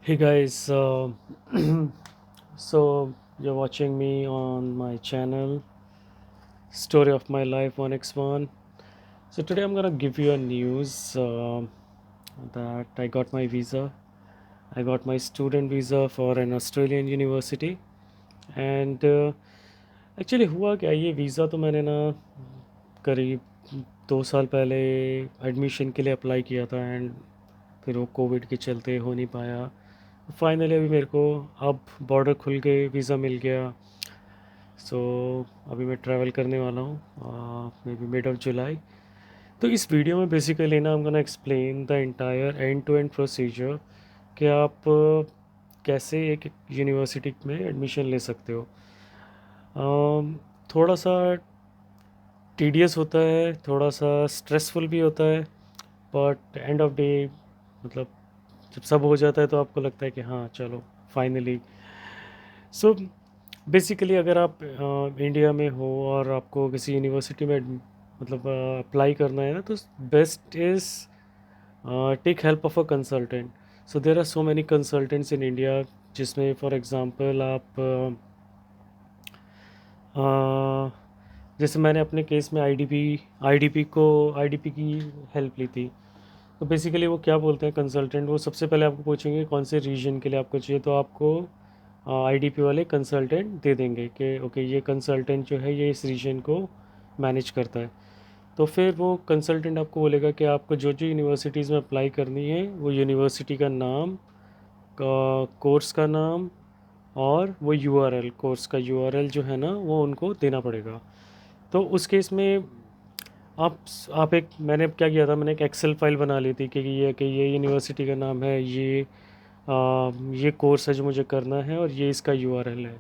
Hey guys, so you're watching me on my channel, Story of My Life 1x1. So today I'm gonna give you a news that I got my visa. I got my student visa for an Australian university, and actually हुआ क्या, ये visa तो मैंने ना करीब 2 साल पहले admission के लिए अप्लाई किया था, एंड फिर वो कोविड के चलते हो नहीं पाया। फाइनली अभी मेरे को अब बॉर्डर खुल गए, वीज़ा मिल गया। सो अभी मैं ट्रैवल करने वाला हूँ maybe mid of July. तो इस वीडियो में बेसिकली ना I am gonna explain the entire end to end procedure कि आप कैसे एक यूनिवर्सिटी में एडमिशन ले सकते हो। थोड़ा सा टीडियस होता है, थोड़ा सा स्ट्रेसफुल भी होता है, बट एंड ऑफ डे मतलब जब सब हो जाता है तो आपको लगता है कि हाँ चलो फाइनली। सो बेसिकली अगर आप इंडिया में हो और आपको किसी यूनिवर्सिटी में मतलब अप्लाई करना है ना, तो best is take help of a consultant. So there are so many consultants in India, जिसमें फॉर एग्ज़ाम्पल आप जैसे मैंने अपने केस में आईडीपी की हेल्प ली थी। तो बेसिकली वो क्या बोलते हैं कंसल्टेंट, वो सबसे पहले आपको पूछेंगे कौन से रीजन के लिए आपको चाहिए, तो आपको आईडीपी वाले कंसल्टेंट दे देंगे कि ओके ये कंसल्टेंट जो है ये इस रीजन को मैनेज करता है। तो फिर वो कंसल्टेंट आपको बोलेगा कि आपको जो जो यूनिवर्सिटीज़ में अप्लाई करनी है वो यूनिवर्सिटी का नाम, कोर्स का नाम, और वो यूआरएल, कोर्स का यूआरएल जो है ना वो उनको देना पड़ेगा। तो उस केस में आप आप एक मैंने क्या किया था, मैंने एक एक्सेल फाइल बना ली थी कि ये यूनिवर्सिटी का नाम है, ये कोर्स है जो मुझे करना है, और ये इसका यूआरएल है।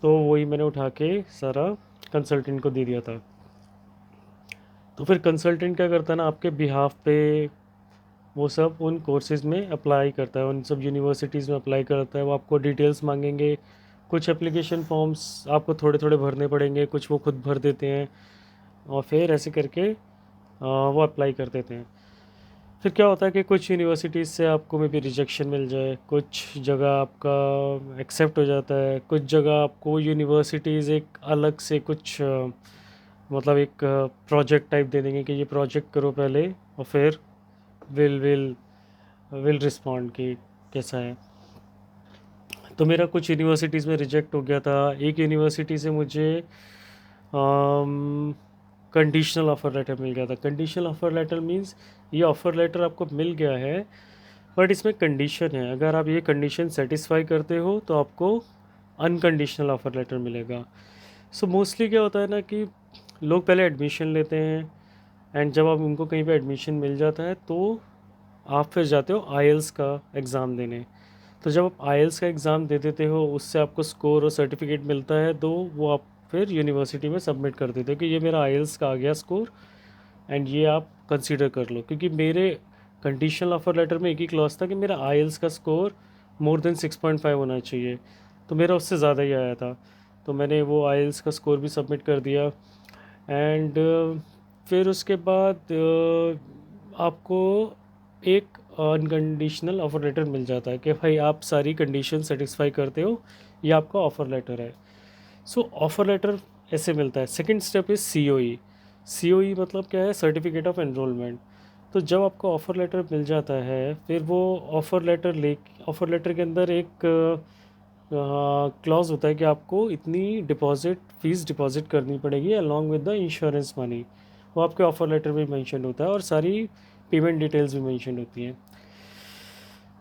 तो वही मैंने उठा के सारा कंसल्टेंट को दे दिया था। तो फिर कंसल्टेंट क्या करता है ना, आपके बिहाफ पे वो सब उन कोर्सेज़ में अप्लाई करता है, उन सब यूनिवर्सिटीज़ में अप्लाई करता है। वो आपको डिटेल्स मांगेंगे, कुछ एप्लीकेशन फॉर्म्स आपको थोड़े थोड़े भरने पड़ेंगे, कुछ वो खुद भर देते हैं, और फिर ऐसे करके वो अप्लाई कर देते हैं। फिर क्या होता है कि कुछ यूनिवर्सिटीज़ से आपको मे बी रिजेक्शन मिल जाए, कुछ जगह आपका एक्सेप्ट हो जाता है, कुछ जगह आपको यूनिवर्सिटीज़ एक अलग से कुछ मतलब एक प्रोजेक्ट टाइप दे देंगे कि ये प्रोजेक्ट करो पहले, और फिर विल विल विल रिस्पॉन्ड कि कैसा है। तो मेरा कुछ यूनिवर्सिटीज़ में रिजेक्ट हो गया था। एक यूनिवर्सिटी से मुझे कंडीशनल ऑफ़र लेटर मिल गया था। कंडीशनल ऑफ़र लेटर मींस ये ऑफ़र लेटर आपको मिल गया है, बट इसमें कंडीशन है, अगर आप ये कंडीशन सेटिस्फाई करते हो तो आपको अनकंडीशनल ऑफ़र लेटर मिलेगा। सो मोस्टली क्या होता है ना कि लोग पहले एडमिशन लेते हैं, एंड जब आप उनको कहीं पे एडमिशन मिल जाता है तो आप फिर जाते हो आईएलटीएस का एग्ज़ाम देने। तो जब आप आईएलटीएस का एग्ज़ाम दे देते हो, उससे आपको स्कोर और सर्टिफिकेट मिलता है, तो वो आप फिर यूनिवर्सिटी में सबमिट कर देते हो कि ये मेरा आईएलटीएस का आ गया स्कोर, एंड ये आप कंसीडर कर लो। क्योंकि मेरे कंडीशनल ऑफर लेटर में एक ही क्लॉज था कि मेरा आईएलटीएस का स्कोर मोर देन 6.5 होना चाहिए, तो मेरा उससे ज़्यादा ही आया था। तो मैंने वो आईएलटीएस का स्कोर भी सबमिट कर दिया, एंड फिर उसके बाद आपको एक अनकंडीशनल ऑफ़र लेटर मिल जाता है कि भाई आप सारी कंडीशन सेटिस्फाई करते हो, ये आपका ऑफ़र लेटर है। सो ऑफ़र लेटर ऐसे मिलता है। Second step is COE. COE मतलब क्या है, सर्टिफिकेट ऑफ एनरोलमेंट। तो जब आपको ऑफ़र लेटर मिल जाता है, फिर वो ऑफ़र लेटर के अंदर एक क्लॉज होता है कि आपको इतनी फ़ीस डिपॉज़िट करनी पड़ेगी along with the insurance money. वो आपके ऑफ़र लेटर में मेंशन होता है, और सारी पेमेंट डिटेल्स भी मेंशन होती हैं।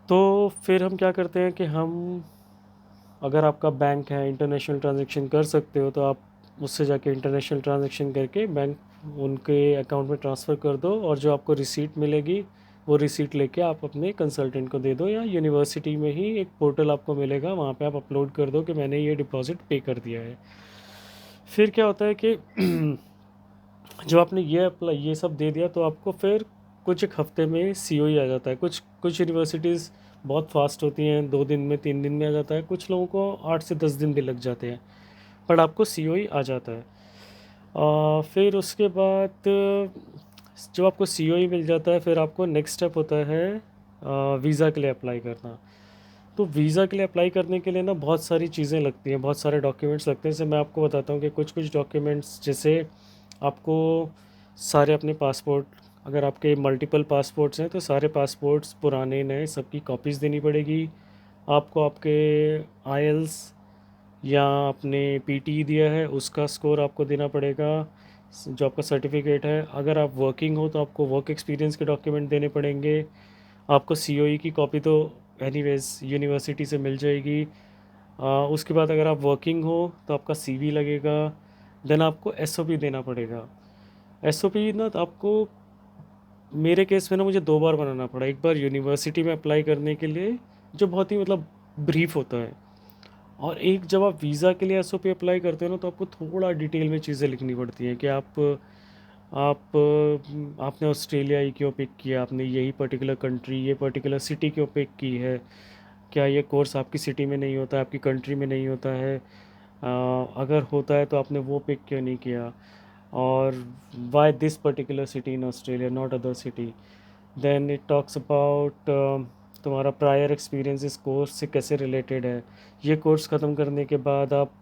तो फिर हम क्या करते हैं कि हम, अगर आपका बैंक है, इंटरनेशनल ट्रांजैक्शन कर सकते हो, तो आप उससे जाके इंटरनेशनल ट्रांजैक्शन करके बैंक उनके अकाउंट में ट्रांसफ़र कर दो, और जो आपको रिसीट मिलेगी वो रिसीट लेके आप अपने कंसल्टेंट को दे दो, या यूनिवर्सिटी में ही एक पोर्टल आपको मिलेगा, वहाँ पे आप अपलोड कर दो कि मैंने ये डिपॉज़िट पे कर दिया है। फिर क्या होता है कि जब आपने ये सब दे दिया, तो आपको फिर कुछ एक हफ्ते में सीओई आ जाता है। कुछ कुछ यूनिवर्सिटीज़ बहुत फास्ट होती हैं, 2 दिन में 3 दिन में आ जाता है, कुछ लोगों को 8 से 10 दिन भी लग जाते हैं, पर आपको सीओई आ जाता है। फिर उसके बाद जब आपको सीओई मिल जाता है, फिर आपको नेक्स्ट स्टेप होता है वीज़ा के लिए अप्लाई करना। तो वीज़ा के लिए अप्लाई करने के लिए ना बहुत सारी चीज़ें लगती हैं, बहुत सारे डॉक्यूमेंट्स लगते हैं। जैसे मैं आपको बताता हूँ कि कुछ कुछ डॉक्यूमेंट्स, जैसे आपको सारे अपने पासपोर्ट, अगर आपके मल्टीपल पासपोर्ट्स हैं तो सारे पासपोर्ट्स पुराने नए सबकी कॉपीज़ देनी पड़ेगी आपको। आपके आईएलस या आपने पीटी दिया है उसका स्कोर आपको देना पड़ेगा, जो आपका सर्टिफिकेट है। अगर आप वर्किंग हो तो आपको वर्क एक्सपीरियंस के डॉक्यूमेंट देने पड़ेंगे। आपको सीओई की कॉपी तो एनीवेज यूनिवर्सिटी से मिल जाएगी। उसके बाद अगर आप वर्किंग हो तो आपका सीवी लगेगा। देन आपको एसओपी देना पड़ेगा। एसओपी ना तो आपको, मेरे केस में ना मुझे 2 बार बनाना पड़ा। एक बार यूनिवर्सिटी में अप्लाई करने के लिए, जो बहुत ही मतलब ब्रीफ होता है, और एक जब आप वीज़ा के लिए एसओपी अप्लाई करते हो ना तो आपको थोड़ा डिटेल में चीज़ें लिखनी पड़ती हैं कि आपने ऑस्ट्रेलिया ही क्यों पिक किया, आपने यही पर्टिकुलर कंट्री, ये पर्टिकुलर सिटी क्यों पिक की है, क्या ये कोर्स आपकी सिटी में नहीं होता है, आपकी कंट्री में नहीं होता है, अगर होता है तो आपने वो पिक क्यों नहीं किया, और why this particular city in Australia not other city. Then it talks about तुम्हारा प्रायर एक्सपीरियंस इस कोर्स से कैसे रिलेटेड है। ये कोर्स ख़त्म करने के बाद आप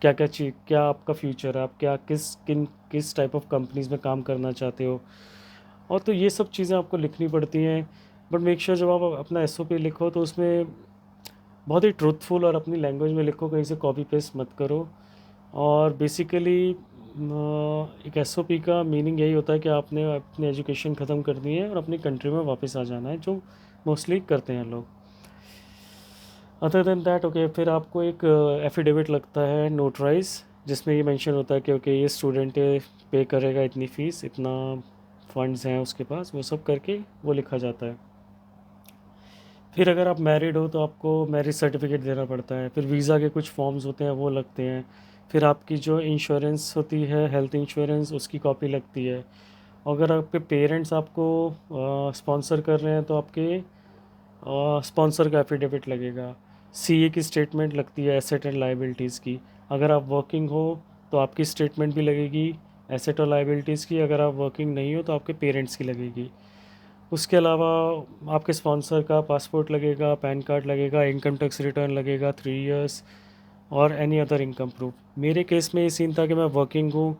क्या क्या चीज़, क्या आपका फ्यूचर है, आप क्या किस टाइप ऑफ कंपनीज़ में काम करना चाहते हो। और तो ये सब चीज़ें आपको लिखनी पड़ती हैं। बट मेक श्योर जब आप अपना एसओपी लिखो तो उसमें बहुत ही ट्रूथफुल और अपनी लैंग्वेज में लिखो, कहीं से कॉपी पेस्ट मत करो। और बेसिकली एक एसओपी का मीनिंग यही होता है कि आपने अपनी एजुकेशन ख़त्म करनी है और अपनी कंट्री में वापस आ जाना है, जो मोस्टली करते हैं लोग। अदर देन दैट ओके, फिर आपको एक एफिडेविट लगता है नोटराइज, जिसमें ये मेंशन होता है कि ओके ये स्टूडेंट पे करेगा इतनी फ़ीस, इतना फंड्स हैं उसके पास, वो सब करके वो लिखा जाता है। फिर अगर आप मैरिड हो तो आपको मैरिज सर्टिफिकेट देना पड़ता है। फिर वीज़ा के कुछ फॉर्म्स होते हैं वो लगते हैं। फिर आपकी जो इंश्योरेंस होती है, हेल्थ इंश्योरेंस, उसकी कॉपी लगती है। अगर आपके पेरेंट्स आपको स्पॉन्सर कर रहे हैं तो आपके स्पॉन्सर का एफिडेविट लगेगा। सीए की स्टेटमेंट लगती है, एसेट एंड लाइबिलिटीज़ की। अगर आप वर्किंग हो तो आपकी स्टेटमेंट भी लगेगी एसेट और लाइबिलिटीज़ की। अगर आप वर्किंग नहीं हो तो आपके पेरेंट्स की लगेगी। उसके अलावा आपके स्पॉन्सर का पासपोर्ट लगेगा, पैन कार्ड लगेगा, इनकम टैक्स रिटर्न लगेगा 3 इयर्स, और एनी अदर इनकम प्रूफ। मेरे केस में ये सीन था कि मैं वर्किंग हूँ,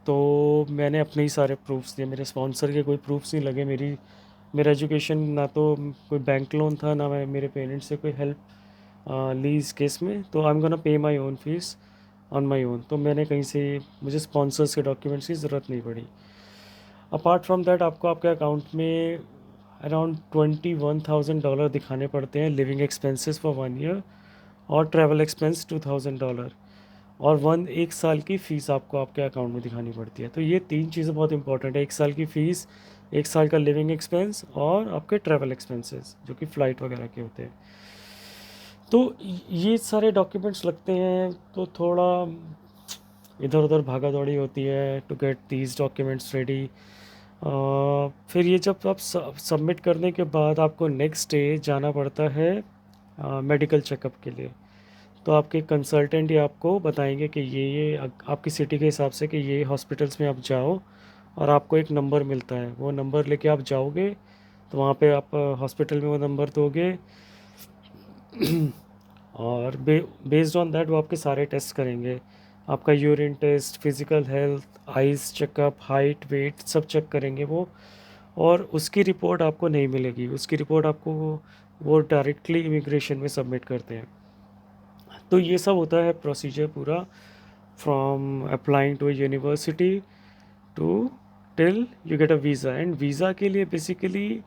तो मैंने अपने ही सारे प्रूफ्स दिए, मेरे स्पॉन्सर के कोई प्रूफ्स नहीं लगे। मेरा एजुकेशन ना तो कोई बैंक लोन था, ना मैं मेरे पेरेंट्स से कोई हेल्प ली इस केस में। तो आई am gonna pay my own fees on my own. तो मैंने कहीं से, मुझे स्पॉन्सर्स के डॉक्यूमेंट्स की ज़रूरत नहीं पड़ी। अपार्ट फ्रॉम दैट आपको आपके अकाउंट में अराउंड $21,000 दिखाने पड़ते हैं, लिविंग एक्सपेंसेस फॉर 1 ईयर, और ट्रैवल एक्सपेंस $2,000, और 1 साल की फ़ीस आपको आपके अकाउंट में दिखानी पड़ती है। तो ये 3 चीज़ें बहुत इंपॉर्टेंट है, 1 साल की फ़ीस, 1 साल का लिविंग एक्सपेंस, और आपके ट्रैवल एक्सपेंसेस जो कि फ़्लाइट वगैरह के होते हैं। तो ये सारे डॉक्यूमेंट्स लगते हैं, तो थोड़ा इधर उधर भागा दौड़ी होती है to get these documents ready. फिर ये जब आप सबमिट करने के बाद आपको नेक्स्ट डे जाना पड़ता है मेडिकल चेकअप के लिए। तो आपके कंसल्टेंट ही आपको बताएंगे कि ये आपकी सिटी के हिसाब से कि ये हॉस्पिटल्स में आप जाओ, और आपको एक नंबर मिलता है, वो नंबर लेके आप जाओगे। तो वहाँ पे आप हॉस्पिटल में वो नंबर दोगे, और बेस्ड ऑन दैट वो आपके सारे टेस्ट करेंगे। आपका urine test, physical health, eyes checkup, height, weight सब चेक करेंगे वो। और उसकी रिपोर्ट आपको नहीं मिलेगी, उसकी रिपोर्ट आपको वो डायरेक्टली इमिग्रेशन में सबमिट करते हैं। तो ये सब होता है प्रोसीजर पूरा, from applying to university to till you get a visa. And visa के लिए बेसिकली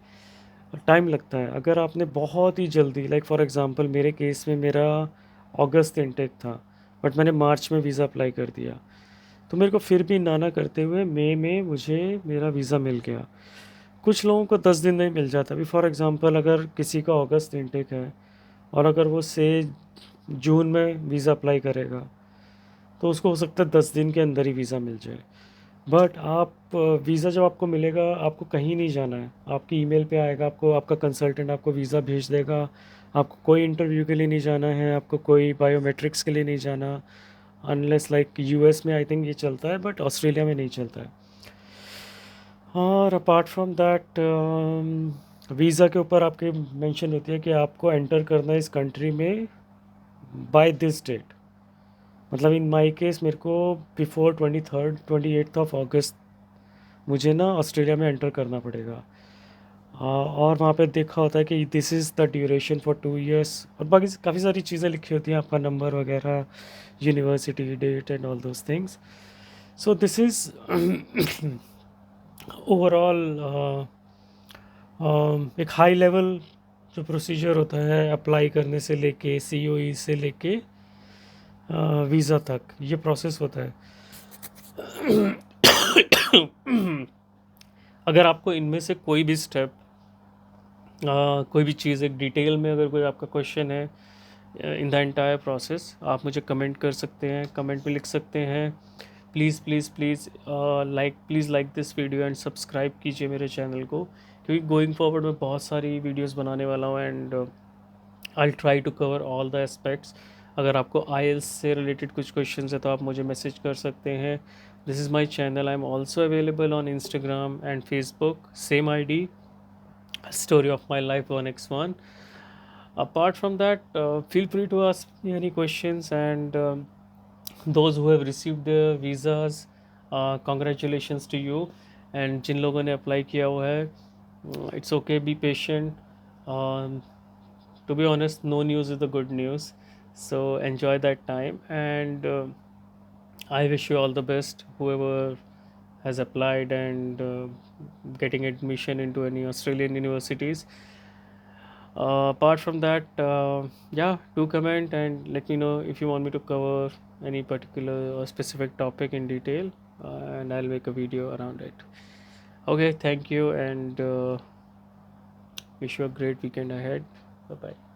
टाइम लगता है। अगर आपने बहुत ही जल्दी, लाइक फॉर एग्ज़ाम्पल मेरे केस में मेरा अगस्त इंटेक था, बट मैंने मार्च में वीज़ा अप्लाई कर दिया, तो मेरे को फिर भी ना करते हुए मई में मुझे मेरा वीज़ा मिल गया। कुछ लोगों को 10 दिन में मिल जाता है। अभी फॉर एग्ज़ाम्पल अगर किसी का अगस्त इंटेक है और अगर वो से जून में वीज़ा अप्लाई करेगा, तो उसको हो सकता है 10 दिन के अंदर ही वीज़ा मिल जाए। बट आप वीज़ा जब आपको मिलेगा, आपको कहीं नहीं जाना है, आपकी ईमेल पे आएगा, आपको आपका कंसल्टेंट आपको वीज़ा भेज देगा। आपको कोई इंटरव्यू के लिए नहीं जाना है, आपको कोई बायोमेट्रिक्स के लिए नहीं जाना, अनलेस लाइक यूएस में आई थिंक ये चलता है, बट ऑस्ट्रेलिया में नहीं चलता है। और अपार्ट फ्रॉम दैट वीज़ा के ऊपर आपके मेंशन होती है कि आपको एंटर करना है इस कंट्री में बाय दिस डेट। मतलब इन माय केस मेरे को बिफोर 28 ऑफ अगस्त मुझे ना ऑस्ट्रेलिया में एंटर करना पड़ेगा। और वहाँ पे देखा होता है कि this is the duration for 2 years, और बाकी काफ़ी सारी चीज़ें लिखी होती हैं, आपका नंबर वगैरह, university date and all those things. So this is overall एक हाई लेवल जो प्रोसीजर होता है अप्लाई करने से लेके COE से लेके वीज़ा तक, ये प्रोसेस होता है। अगर आपको इनमें से कोई भी स्टेप, कोई भी चीज़ एक डिटेल में अगर कोई आपका क्वेश्चन है इन द एंटायर प्रोसेस, आप मुझे कमेंट कर सकते हैं, कमेंट में लिख सकते हैं। Please please please please like this video and subscribe कीजिए मेरे चैनल को, क्योंकि गोइंग फॉरवर्ड मैं बहुत सारी वीडियोस बनाने वाला हूँ and I try to cover all the aspects. अगर आपको IELTS से रिलेटेड कुछ क्वेश्चन है तो आप मुझे मैसेज कर सकते हैं। This is my channel, I am also available on Instagram and Facebook, same ID, story of my life 1x1. Apart from that, feel free to ask me any questions, and those who have received their visas, congratulations to you, and जिन लोगों ने apply किया हुआ है, it's okay, be patient. To be honest, no news is the good news, so enjoy that time, and I wish you all the best, whoever has applied and getting admission into any Australian universities. Apart from that, yeah, do comment and let me know if you want me to cover any particular or specific topic in detail, and I'll make a video around it. Okay, thank you, and wish you a great weekend ahead. Bye bye.